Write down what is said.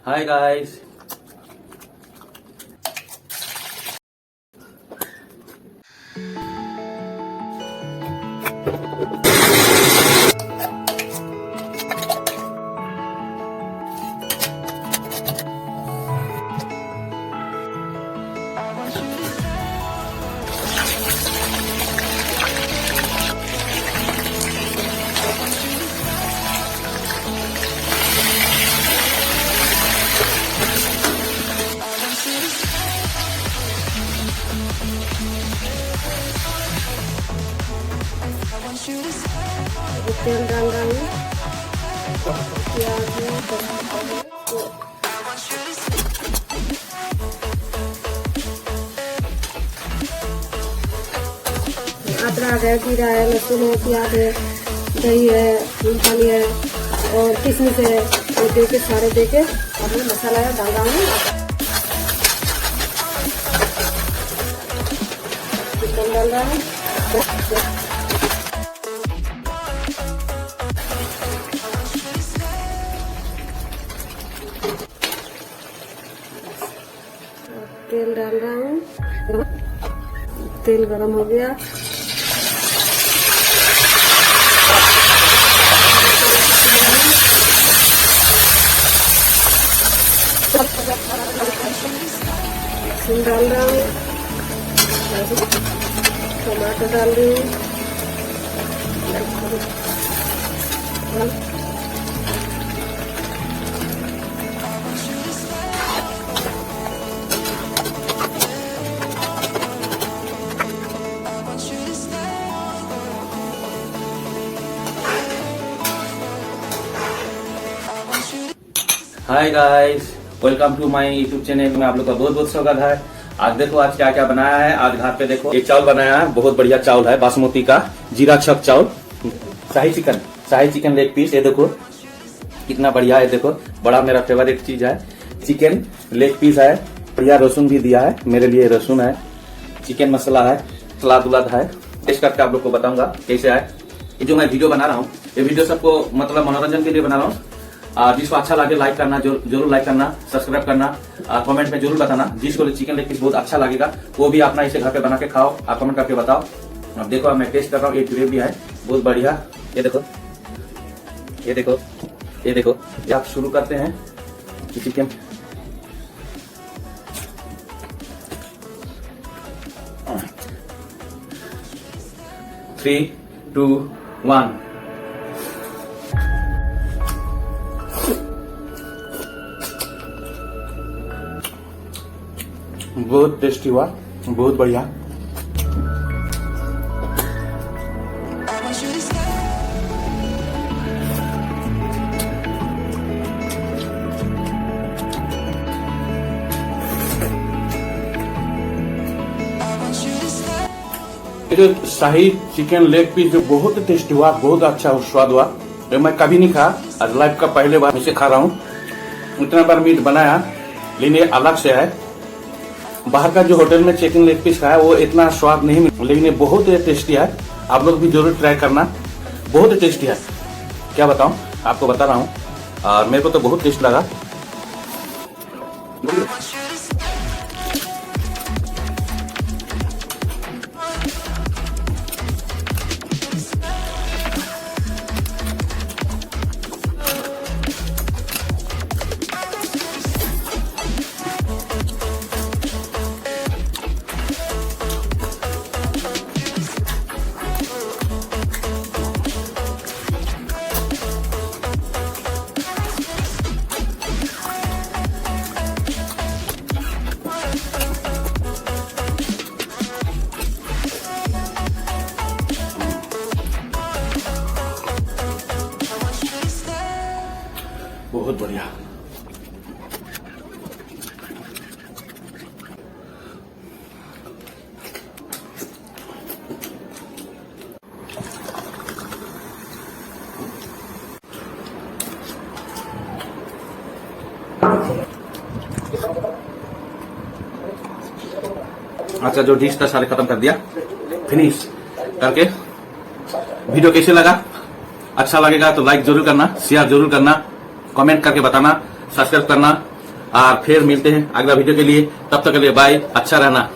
Hi guys. तेल डाल रहा हूँ, प्याज अदरक है, जीरा है, लहसुन है, प्याज है, दही है, मूंगफली है और किशमिश है। ये देके सारे देके अब मैं मसाला डाल रहा हूँ। चिकन डाल रहा हूँ, तेल डाल रहा हूँ। तेल गरम हो गया, लहसुन डाल रहा हूँ, टमाटर डाल रही हूँ, hi guys, welcome to my YouTube channel में आप लोग का बहुत बहुत स्वागत है। आज देखो आज क्या क्या बनाया है। आज घर पे देखो एक चावल बनाया है, बहुत बढ़िया चावल है, बासमती का जीरा छक चावल। शाही चिकन लेग पीस, ये देखो कितना बढ़िया है। देखो बड़ा मेरा फेवरेट चीज है, चिकन लेग पीस है, बढ़िया रसुन भी दिया है, मेरे लिए रसुन है, चिकन मसाला है, सलाद उलाद है। टेस्ट करके आप लोग को बताऊंगा कैसे है। ये जो मैं वीडियो बना रहा हूँ, ये वीडियो सबको मतलब मनोरंजन के लिए बना रहा हूँ। जिसको अच्छा लगे लाइक करना, जरूर लाइक करना, सब्सक्राइब करना, कमेंट में जरूर बताना। जिसको चिकन लेग पीस बहुत अच्छा लगेगा वो भी अपना इसे घर पे बना के खाओ, आप कमेंट करके बताओ। अब देखो मैं टेस्ट कर रहा हूँ, ये ग्रेवी है बहुत बढ़िया। ये देखो ये देखो ये देखो। ये आप शुरू करते हैं चिकन। Three two one. बहुत टेस्टी हुआ, बहुत बढ़िया। ये शाही चिकन लेग पीस जो बहुत टेस्टी हुआ, बहुत अच्छा स्वाद हुआ। ये मैं कभी नहीं खाया, आज लाइफ का पहले बार इसे खा रहा हूँ। इतना बार मीट बनाया लेकिन ये अलग से है। बाहर का जो होटल में चिकन लेग पीस खाया वो इतना स्वाद नहीं मिला, लेकिन ये बहुत टेस्टी है। आप लोग भी जरूर ट्राई करना, बहुत टेस्टी है। क्या बताऊं, आपको बता रहा हूँ, और मेरे को तो बहुत टेस्ट लगा। बहुत बढ़िया। अच्छा, जो डिश था सारे खत्म कर दिया, फिनिश करके। वीडियो कैसे लगा? अच्छा लगेगा तो लाइक जरूर करना, शेयर जरूर करना, कमेंट करके बताना, सब्सक्राइब करना, और फिर मिलते हैं अगला वीडियो के लिए। तब तक के लिए बाय, अच्छा रहना।